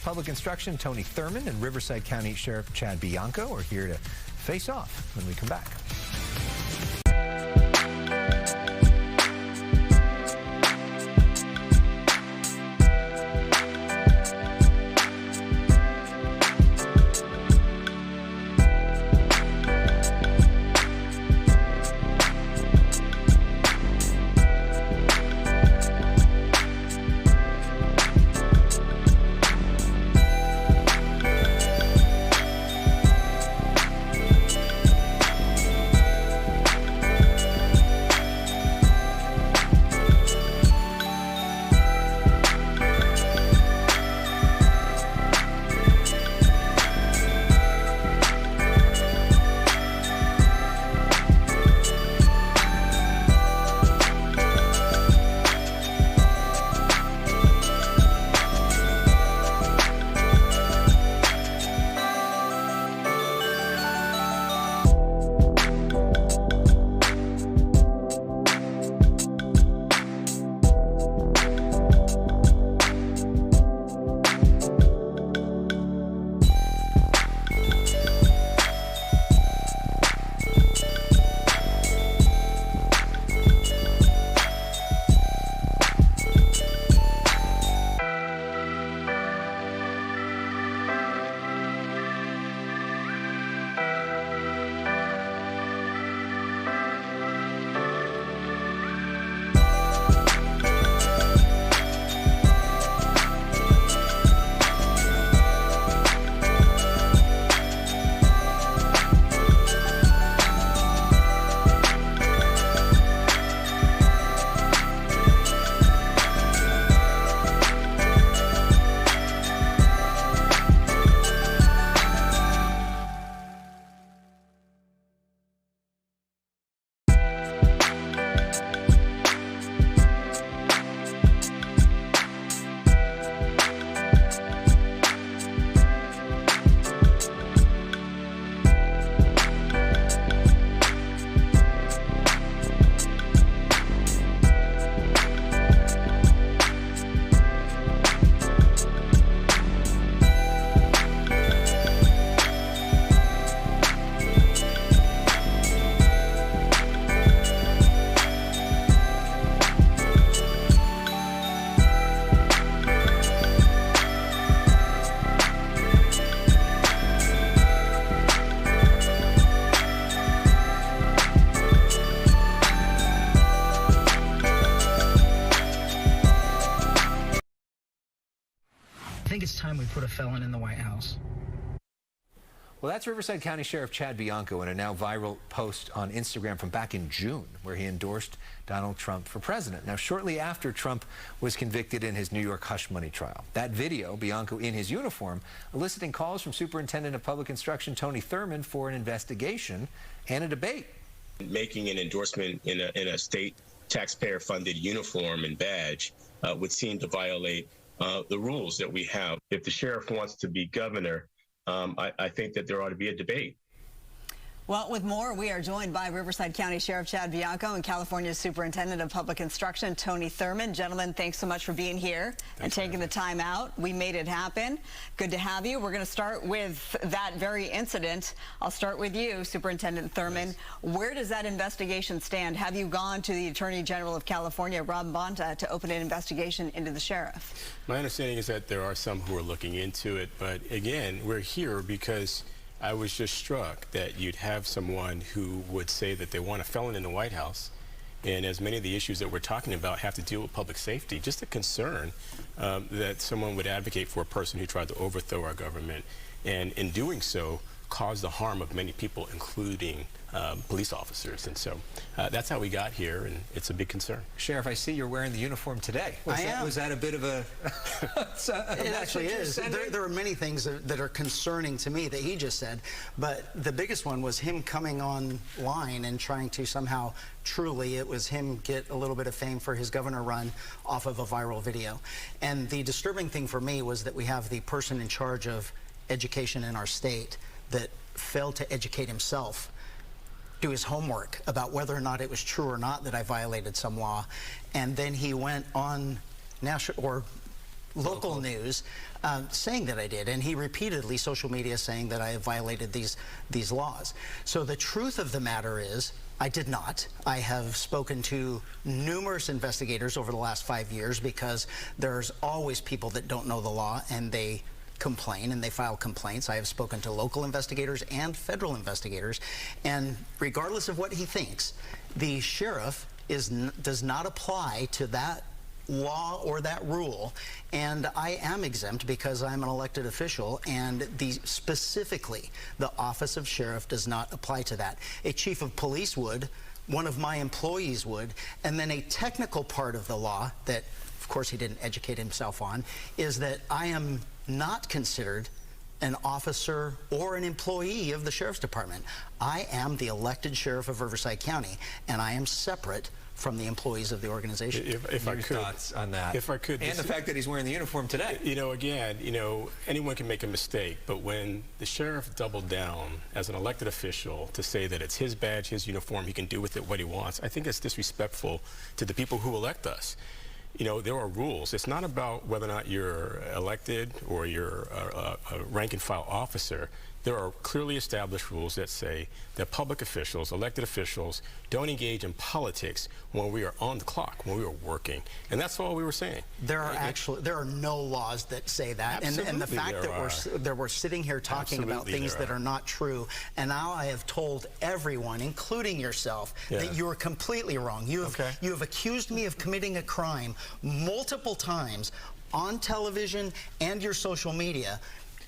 Public Instruction Tony Thurmond and Riverside County Sheriff Chad Bianco are here to face off when we come back. I think it's time we put a felon in the White House. Well, that's Riverside County Sheriff Chad Bianco in a now viral post on Instagram from back in June, where he endorsed Donald Trump for president. Now, shortly after Trump was convicted in his New York hush money trial. That video, Bianco in his uniform, eliciting calls from Superintendent of Public Instruction Tony Thurmond for an investigation and a debate. Making an endorsement in a state taxpayer-funded uniform and badge would seem to violate the rules that we have. If the sheriff wants to be governor, I think that there ought to be a debate. Well, with more, we are joined by Riverside County Sheriff Chad Bianco and California's Superintendent of Public Instruction, Tony Thurmond. Gentlemen, thanks so much for being here and taking the time out. We made it happen. Good to have you. We're going to start with that very incident. I'll start with you, Superintendent Thurmond. Where does that investigation stand? Have you gone to the Attorney General of California, Rob Bonta, to open an investigation into the sheriff? My understanding is that there are some who are looking into it, but again, we're here because I was just struck that you'd have someone who would say that they want a felon in the White House, and as many of the issues that we're talking about have to deal with public safety, just a concern that someone would advocate for a person who tried to overthrow our government, and in doing so, cause the harm of many people, including police officers. And so that's how we got here, and it's a big concern. Sheriff, I see you're wearing the uniform today. Was that a bit of a... It actually is. There are many things that are concerning to me that he just said, but the biggest one was him coming online and trying to somehow, truly, it was him get a little bit of fame for his governor run off of a viral video. And the disturbing thing for me was that we have the person in charge of education in our state that failed to educate himself, do his homework about whether or not it was true or not that I violated some law, and then he went on national or local news saying that I did, and he repeatedly social media saying that I have violated these laws. So the truth of the matter is, I did not. I have spoken to numerous investigators over the last 5 years because there's always people that don't know the law and they complain and they file complaints. I have spoken to local investigators and federal investigators, and regardless of what he thinks, the sheriff does not apply to that law or that rule, and I am exempt because I'm an elected official, and specifically the office of sheriff does not apply to that. A chief of police would, one of my employees would, and then a technical part of the law that, of course, he didn't educate himself on, is that I am not considered an officer or an employee of the sheriff's department. I am the elected sheriff of Riverside County, and I am separate from the employees of the organization. If I could, thoughts on that? If I could, and the fact that he's wearing the uniform today. Again, anyone can make a mistake, but when the sheriff doubled down as an elected official to say that it's his badge, his uniform, he can do with it what he wants, I think it's disrespectful to the people who elect us. There are rules. It's not about whether or not you're elected or you're a rank and file officer. There are clearly established rules that say that public officials, elected officials, don't engage in politics when we are on the clock, when we are working. And that's all we were saying. There are no laws that say that. And the fact that we're sitting here talking about things that are not true, and now I have told everyone, including yourself, that you are completely wrong. You have accused me of committing a crime multiple times on television and your social media.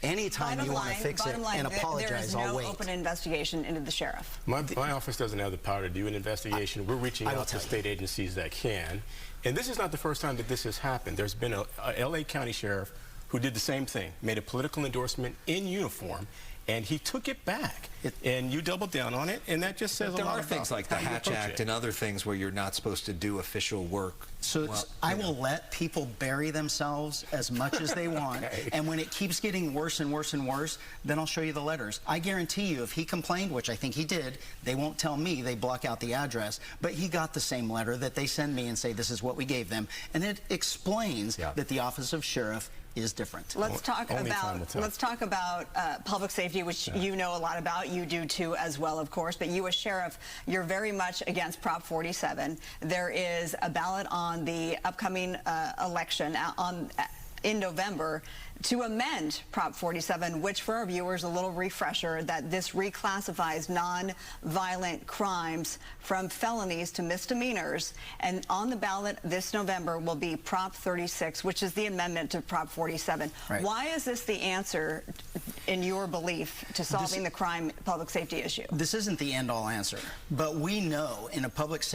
Anytime you want to fix it and apologize, I'll wait. There is no open investigation into the sheriff. My office doesn't have the power to do an investigation. We're reaching out to state agencies that can. And this is not the first time that this has happened. There's been a LA County sheriff who did the same thing, made a political endorsement in uniform, and he took it back. And you doubled down on it, and that just says a lot about There are things like the Hatch Act and other things where you're not supposed to do official work. So I will let people bury themselves as much as they want, and when it keeps getting worse and worse and worse, then I'll show you the letters. I guarantee you, if he complained, which I think he did, they won't tell me, they block out the address, but he got the same letter that they send me and say this is what we gave them, and it explains that the office of sheriff is different. Let's talk about public safety, which you know a lot about. You do too, as well, of course. But you, as sheriff, you're very much against Prop 47. There is a ballot on the upcoming election in November to amend Prop 47, which, for our viewers, a little refresher, that this reclassifies non-violent crimes from felonies to misdemeanors. And on the ballot this November will be Prop 36, which is the amendment to Prop 47. Right. Why is this the answer, in your belief, to solving the crime public safety issue? This isn't the end-all answer, but we know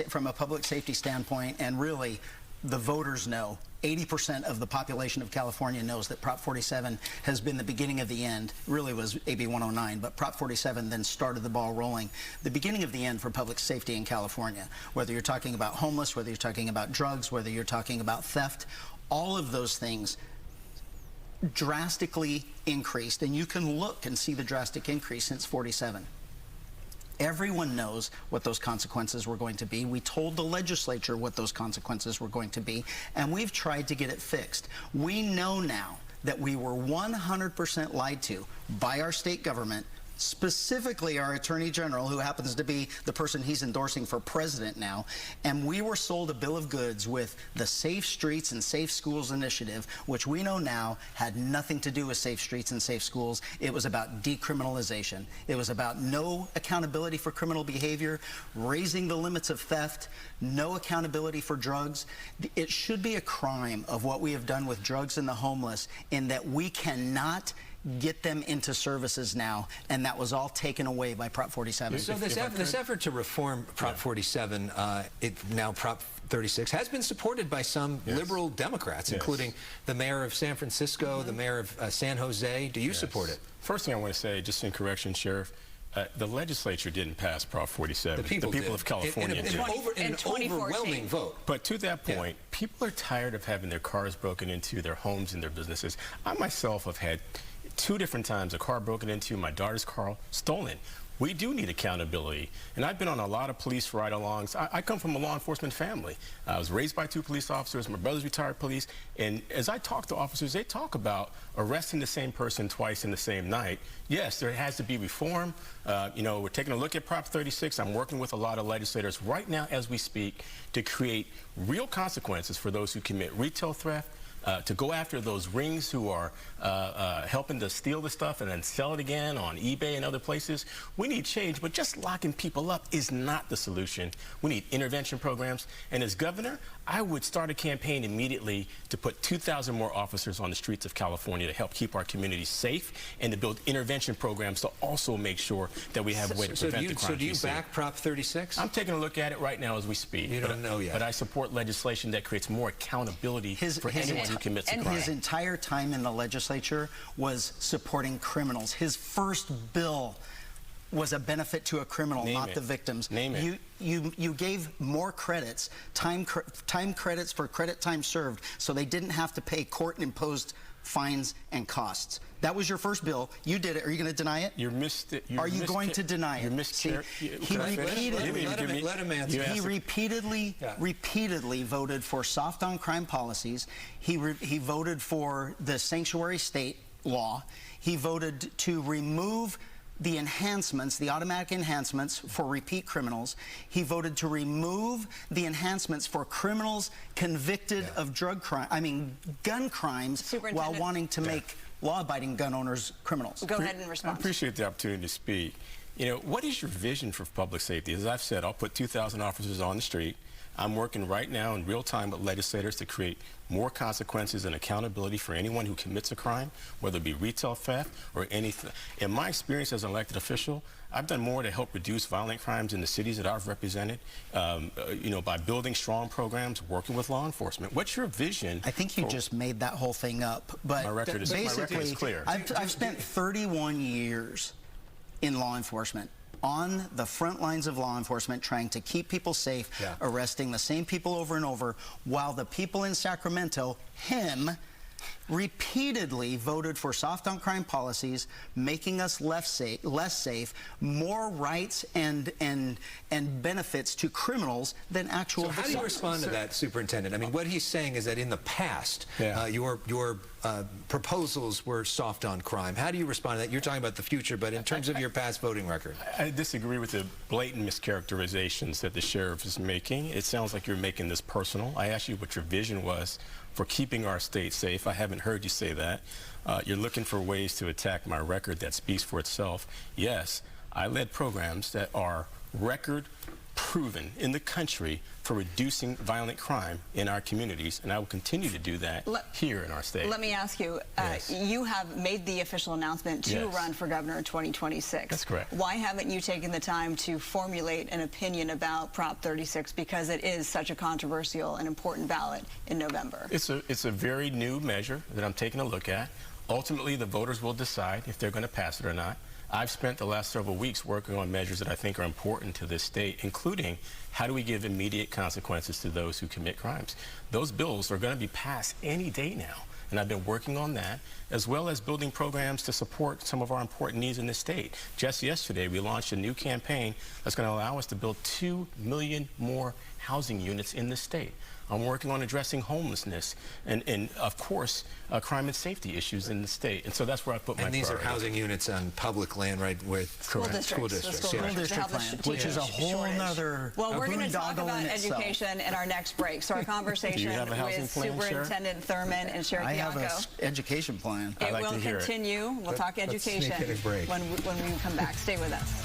from a public safety standpoint, and really the voters know, 80% of the population of California knows that Prop 47 has been the beginning of the end. Really was AB 109, but Prop 47 then started the ball rolling. The beginning of the end for public safety in California, whether you're talking about homeless, whether you're talking about drugs, whether you're talking about theft, all of those things drastically increased, and you can look and see the drastic increase since 47. Everyone knows what those consequences were going to be. We told the legislature what those consequences were going to be, and we've tried to get it fixed. We know now that we were 100% lied to by our state government, specifically our Attorney General, who happens to be the person he's endorsing for president now, and we were sold a bill of goods with the Safe Streets and Safe Schools initiative, which we know now had nothing to do with safe streets and safe schools. It was about decriminalization. It was about no accountability for criminal behavior, raising the limits of theft, no accountability for drugs. It should be a crime of what we have done with drugs and the homeless, in that we cannot get them into services now, and that was all taken away by Prop 47. So this effort to reform Prop 47, now Prop 36, has been supported by some liberal Democrats, including the mayor of San Francisco, the mayor of San Jose. Do you support it? First thing I want to say, just in correction, Sheriff, the legislature didn't pass Prop 47. The people of California did. In an overwhelming vote. But to that point, people are tired of having their cars broken into, their homes and their businesses. I myself have had 2 different times a car broken into, my daughter's car stolen. We do need accountability. And I've been on a lot of police ride-alongs. I come from a law enforcement family. I was raised by 2 police officers. My brother's retired police. And as I talk to officers, they talk about arresting the same person twice in the same night. Yes, there has to be reform. You know, we're taking a look at Prop 36. I'm working with a lot of legislators right now as we speak to create real consequences for those who commit retail theft, to go after those rings who are helping to steal the stuff and then sell it again on eBay and other places. We need change, but just locking people up is not the solution. We need intervention programs. And as governor, I would start a campaign immediately to put 2,000 more officers on the streets of California to help keep our communities safe and to build intervention programs to also make sure that we have a way to prevent the crime. So do you back Prop 36? I'm taking a look at it right now as we speak. You don't know yet. But I support legislation that creates more accountability for anyone who commits a crime. His entire time in the legislature was supporting criminals. His first bill was a benefit to a criminal, not the victims. Name it. You gave more credits, time credits for credit time served, so they didn't have to pay court-imposed fines and costs. That was your first bill. You did it. Are you going to deny it? Are you going to deny it? Let him answer. He repeatedly voted for soft on crime policies. He voted for the sanctuary state law. He voted to remove the enhancements, the automatic enhancements for repeat criminals. He voted to remove the enhancements for criminals convicted of gun crimes, while wanting to make law-abiding gun owners criminals. Go ahead and respond. I appreciate the opportunity to speak. You know, what is your vision for public safety? As I've said, I'll put 2,000 officers on the street. I'm working right now in real time with legislators to create more consequences and accountability for anyone who commits a crime, whether it be retail theft or anything. In my experience as an elected official, I've done more to help reduce violent crimes in the cities that I've represented, you know, by building strong programs, working with law enforcement. What's your vision? I think you just made that whole thing up. But my record is clear. I've spent 31 years in law enforcement, on the front lines of law enforcement, trying to keep people safe, arresting the same people over and over, while the people in Sacramento, repeatedly voted for soft on crime policies, making us less safe, more rights and benefits to criminals than actual victims. How do you respond to that, Superintendent? I mean, what he's saying is that in the past, your proposals were soft on crime. How do you respond to that? You're talking about the future, but in terms of your past voting record. I disagree with the blatant mischaracterizations that the sheriff is making. It sounds like you're making this personal. I asked you what your vision was for keeping our state safe. I haven't heard you say that. You're looking for ways to attack my record that speaks for itself. Yes, I led programs that are record proven in the country for reducing violent crime in our communities, and I will continue to do that here in our state. Let me ask you, you have made the official announcement to run for governor in 2026. That's correct. Why haven't you taken the time to formulate an opinion about Prop 36, because it is such a controversial and important ballot in November? It's a very new measure that I'm taking a look at. Ultimately, the voters will decide if they're going to pass it or not. I've spent the last several weeks working on measures that I think are important to this state, including how do we give immediate consequences to those who commit crimes. Those bills are going to be passed any day now, and I've been working on that, as well as building programs to support some of our important needs in the state. Just yesterday, we launched a new campaign that's going to allow us to build 2 million more housing units in the state. I'm working on addressing homelessness and of course, crime and safety issues in the state. And so that's where I put my priority. And these are housing units on public land, right, with school districts. School district plan, which is a whole nother Well, we're going to talk about education in our next break. So our conversation with Superintendent Thurmond and Sheriff Bianco. I have an education plan. It will continue. We'll talk education when we come back. Stay with us.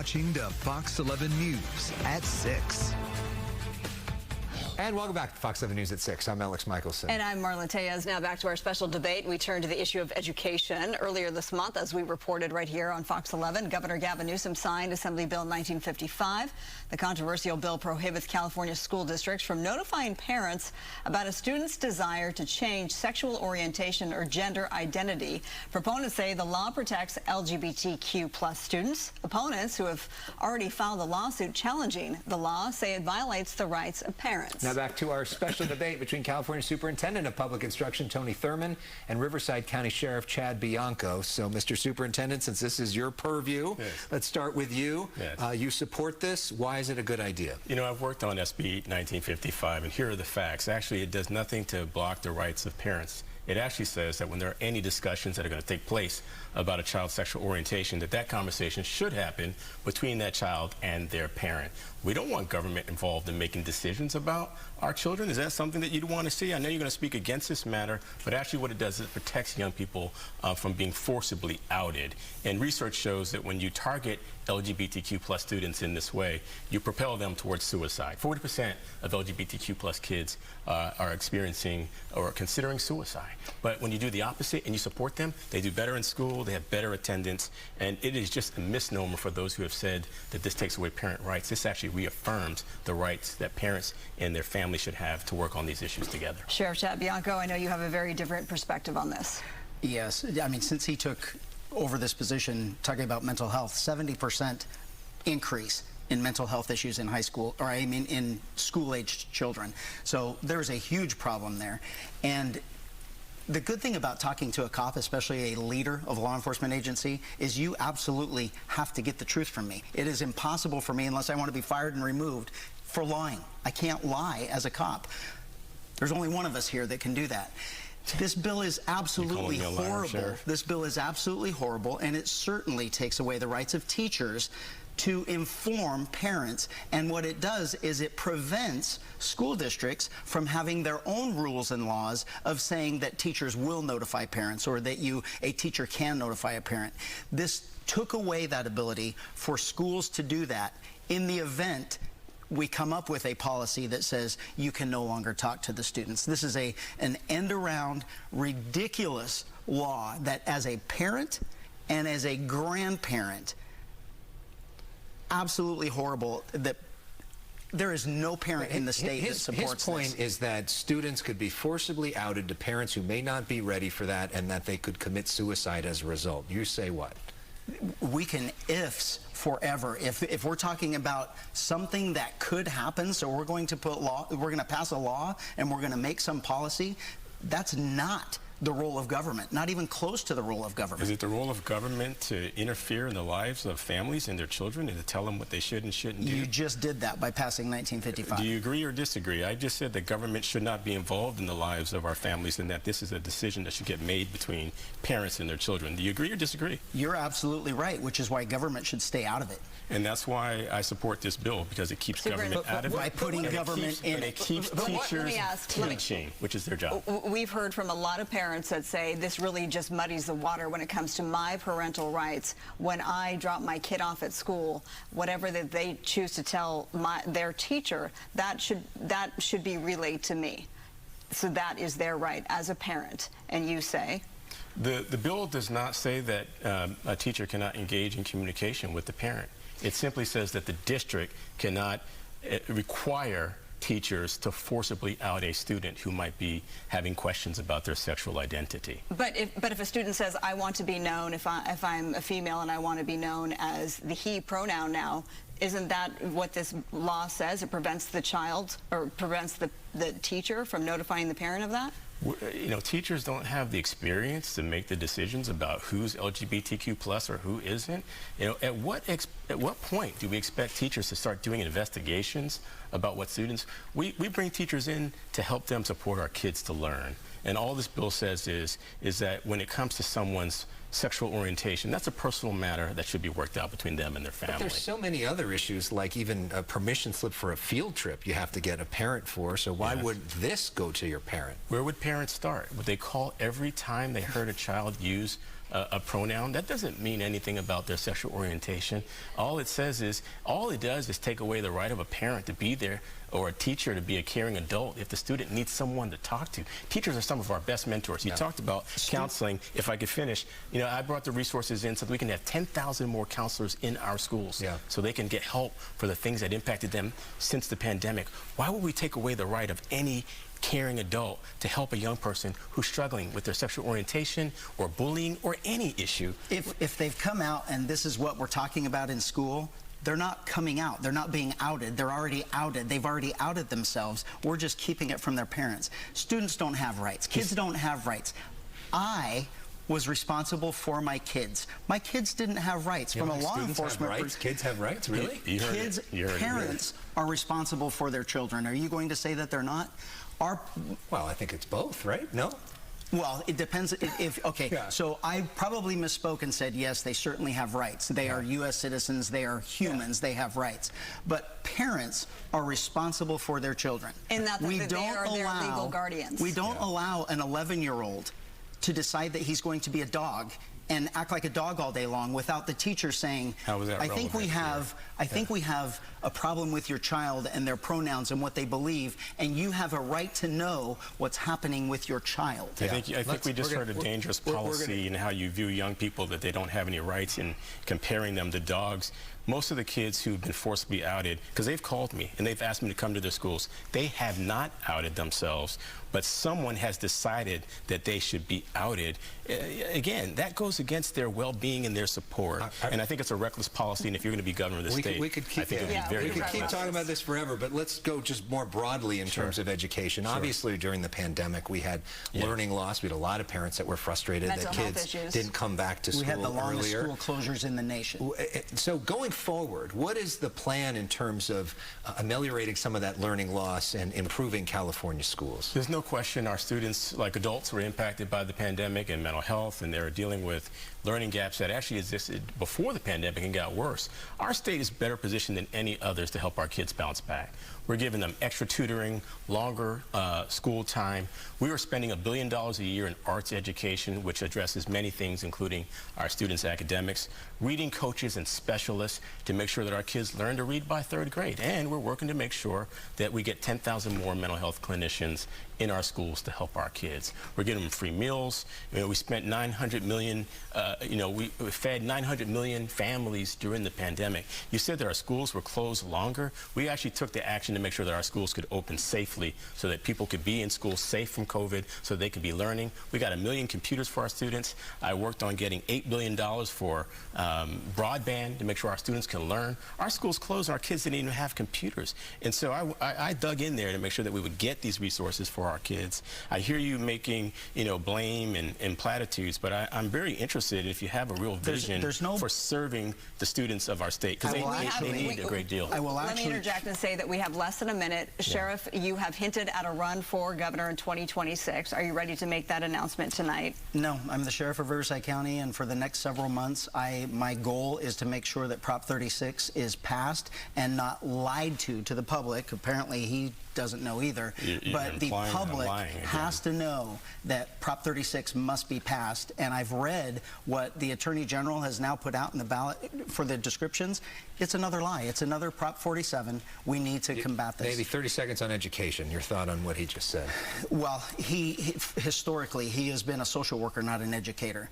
watching the Fox 11 News at 6. And welcome back to Fox 7 News at 6. I'm Alex Michelson. And I'm Marlon Tellez. Now back to our special debate. We turn to the issue of education. Earlier this month, as we reported right here on Fox 11, Governor Gavin Newsom signed Assembly Bill 1955. The controversial bill prohibits California school districts from notifying parents about a student's desire to change sexual orientation or gender identity. Proponents say the law protects LGBTQ plus students. Opponents, who have already filed a lawsuit challenging the law, say it violates the rights of parents. Now back to our special debate between California Superintendent of Public Instruction Tony Thurmond and Riverside County Sheriff Chad Bianco. So, Mr. Superintendent, since this is your purview, yes. Let's start with you. Yes. You support this. Why is it a good idea? You know, I've worked on SB 1955, and here are the facts. Actually, it does nothing to block the rights of parents. It actually says that when there are any discussions that are going to take place about a child's sexual orientation, that conversation should happen between that child and their parent. We don't want government involved in making decisions about our children. Is that something that you'd want to see? I know you're going to speak against this matter, but actually what it does is it protects young people from being forcibly outed. And research shows that when you target LGBTQ plus students in this way, you propel them towards suicide. 40% of LGBTQ plus kids are experiencing or considering suicide. But when you do the opposite and you support them, they do better in school, they have better attendance, and it is just a misnomer for those who have said that this takes away parent rights. This actually reaffirms the rights that parents and their families should have to work on these issues together. Sheriff Chad Bianco, I know you have a very different perspective on this. Yes, I mean, since he took over this position, talking about mental health, 70% increase in mental health issues in high school, or I mean in school-aged children. So there's a huge problem there. And the good thing about talking to a cop, especially a leader of a law enforcement agency, is you absolutely have to get the truth from me. It is impossible for me, unless I want to be fired and removed, for lying. I can't lie as a cop. There's only one of us here that can do that. This bill is absolutely horrible. This bill is absolutely horrible, and it certainly takes away the rights of teachers to inform parents. And what it does is it prevents school districts from having their own rules and laws of saying that teachers will notify parents or that a teacher can notify a parent. This took away that ability for schools to do that in the event we come up with a policy that says you can no longer talk to the students. This is an end-around, ridiculous law that, as a parent and as a grandparent, absolutely horrible. That there is no parent in the state that supports this. His point is that students could be forcibly outed to parents who may not be ready for that, and that they could commit suicide as a result. You say what? We can ifs forever. If we're talking about something that could happen, so we're going to pass a law and we're going to make some policy, that's not the role of government, not even close to the role of government. Is it the role of government to interfere in the lives of families and their children and to tell them what they should and shouldn't do? You just did that by passing 1955. Do you agree or disagree? I just said that government should not be involved in the lives of our families and that this is a decision that should get made between parents and their children. Do you agree or disagree? You're absolutely right, which is why government should stay out of it. And that's why I support this bill, because it keeps government out of it. By putting government in it. It keeps teachers teaching, which is their job. We've heard from a lot of parents that say this really just muddies the water when it comes to my parental rights. When I drop my kid off at school, whatever that they choose to tell their teacher, that should be relayed to me. So that is their right as a parent. And you say? The bill does not say that a teacher cannot engage in communication with the parent. It simply says that the district cannot require teachers to forcibly out a student who might be having questions about their sexual identity. But if a student says, I want to be known, if I'm a female and I want to be known as the he pronoun now, isn't that what this law says? It prevents the child or prevents the teacher from notifying the parent of that? You know, teachers don't have the experience to make the decisions about who's LGBTQ plus or who isn't. You know, at what point do we expect teachers to start doing investigations about what students? We bring teachers in to help them support our kids to learn. And all this bill says is that when it comes to someone's sexual orientation, that's a personal matter that should be worked out between them and their family. But there's so many other issues, like even a permission slip for a field trip you have to get a parent for, so why would this go to your parent? Where would parents start? Would they call every time they heard a child use a pronoun, that doesn't mean anything about their sexual orientation. All it does is take away the right of a parent to be there or a teacher to be a caring adult if the student needs someone to talk to. Teachers are some of our best mentors. You talked about counseling. If I could finish, you know, I brought the resources in so that we can have 10,000 more counselors in our schools so they can get help for the things that impacted them since the pandemic. Why would we take away the right of any caring adult to help a young person who's struggling with their sexual orientation or bullying or any issue? If they've come out and this is what we're talking about in school, they're not coming out. They're not being outed. They're already outed. They've already outed themselves. We're just keeping it from their parents. Students don't have rights. Kids don't have rights. I was responsible for my kids. My kids didn't have rights. From a law enforcement perspective. Kids have rights, really? Kids, parents are responsible for their children. Are you going to say that they're not? Well, I think it's both, right? No? Well, it depends okay, so I probably misspoke and said, yes, they certainly have rights. They are U.S. citizens, they are humans, they have rights. But parents are responsible for their children. And that they are their legal guardians. We don't allow an 11-year-old to decide that he's going to be a dog and act like a dog all day long without the teacher saying, how is that I think we have a problem with your child and their pronouns and what they believe, and you have a right to know what's happening with your child. I think we just heard a dangerous policy in how you view young people, that they don't have any rights, in comparing them to dogs. Most of the kids who've been forcibly outed, because they've called me and they've asked me to come to their schools, they have not outed themselves, but someone has decided that they should be outed. Again, that goes against their well-being and their support. And I think it's a reckless policy, and if you're going to be governor of the state, we could keep, I think it would be very we could keep talking about this forever, but let's go just more broadly in terms of education. Obviously, during the pandemic, we had learning loss. We had a lot of parents that were frustrated that kids didn't come back to school earlier. We had the longest school closures in the nation. So going forward, what is the plan in terms of ameliorating some of that learning loss and improving California schools? There's no question our students, like adults, were impacted by the pandemic and mental health, and they're dealing with learning gaps that actually existed before the pandemic and got worse. Our state is better positioned than any others to help our kids bounce back. We're giving them extra tutoring, longer school time. We are spending $1 billion a year in arts education, which addresses many things, including our students' academics, reading coaches and specialists to make sure that our kids learn to read by 3rd grade. And we're working to make sure that we get 10,000 more mental health clinicians in our schools to help our kids. We're giving them free meals. You know, we spent $900 million, we fed 900 million families during the pandemic. You said that our schools were closed longer. We actually took the action to make sure that our schools could open safely so that people could be in school safe from COVID, so they could be learning. We got 1 million computers for our students. I worked on getting $8 billion for broadband to make sure our students can learn. Our schools closed, our kids didn't even have computers. And so I dug in there to make sure that we would get these resources for our kids. I hear you making, blame and platitudes, but I'm very interested if you have a real vision for serving the students of our state, because they need a great deal. Let me interject and say that we have less than a minute. Sheriff, you have hinted at a run for governor in 2026. Are you ready to make that announcement tonight? No, I'm the sheriff of Riverside County, and for the next several months, my goal is to make sure that Prop 36 is passed and not lied to the public. Apparently, he doesn't know either, but the public has to know that Prop 36 must be passed, and I've read what the Attorney General has now put out in the ballot for the descriptions. It's another lie. It's another Prop 47. We need to combat this. Maybe 30 seconds on education. Your thought on what he just said. Well, historically, he has been a social worker, not an educator.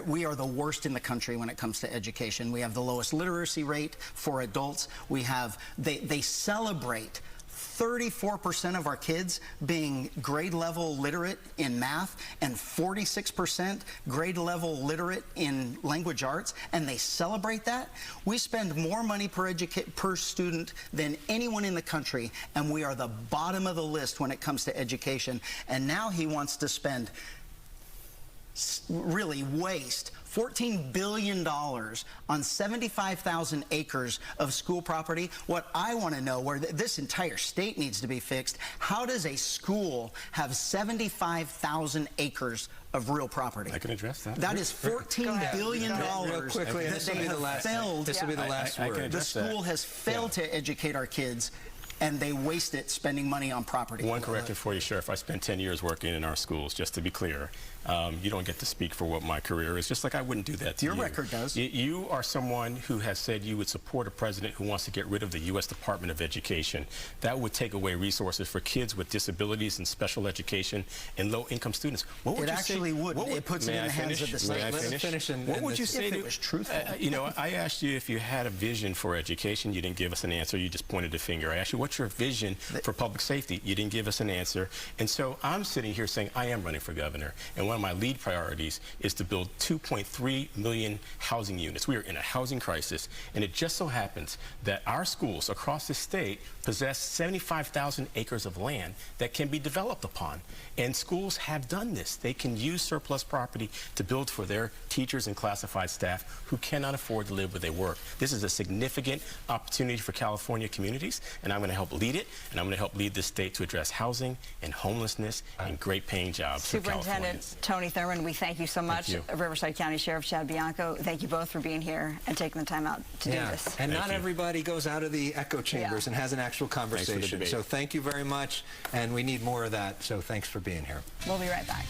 We are the worst in the country when it comes to education. We have the lowest literacy rate for adults. We have, they celebrate 34% of our kids being grade level literate in math and 46% grade level literate in language arts, and they celebrate that. We spend more money per student than anyone in the country, and we are the bottom of the list when it comes to education. And now he wants to spend, really waste, $14 billion on 75,000 acres of school property. What I want to know, where this entire state needs to be fixed, how does a school have 75,000 acres of real property? I can address that. That is $14 billion real quickly, that they have failed. This will be the last word. The school has failed to educate our kids. and they waste it spending money on property. One correction for you, Sheriff. I spent 10 years working in our schools, just to be clear. You don't get to speak for what my career is, just like I wouldn't do that to you. Your record does. You are someone who has said you would support a president who wants to get rid of the U.S. Department of Education. That would take away resources for kids with disabilities and special education and low-income students. What would It you actually say? would. It puts it in the hands of the state. May I finish? What would you say if to, it was truthful? you know, I asked you if you had a vision for education. You didn't give us an answer. You just pointed a finger. I asked you, what's your vision for public safety? You didn't give us an answer. And so I'm sitting here saying I am running for governor, and one of my lead priorities is to build 2.3 million housing units. We are in a housing crisis, and it just so happens that our schools across the state possess 75,000 acres of land that can be developed upon. And schools have done this. They can use surplus property to build for their teachers and classified staff who cannot afford to live where they work. This is a significant opportunity for California communities, and I'm going to help lead it, and I'm going to help lead the state to address housing and homelessness and great paying jobs for Superintendent Tony Thurmond, we thank you so much. Riverside County Sheriff Chad Bianco, thank you both for being here and taking the time out to do this. And not everybody goes out of the echo chambers and has an actual conversation. Thanks for the debate. So thank you very much, and we need more of that, so thanks for being here. We'll be right back.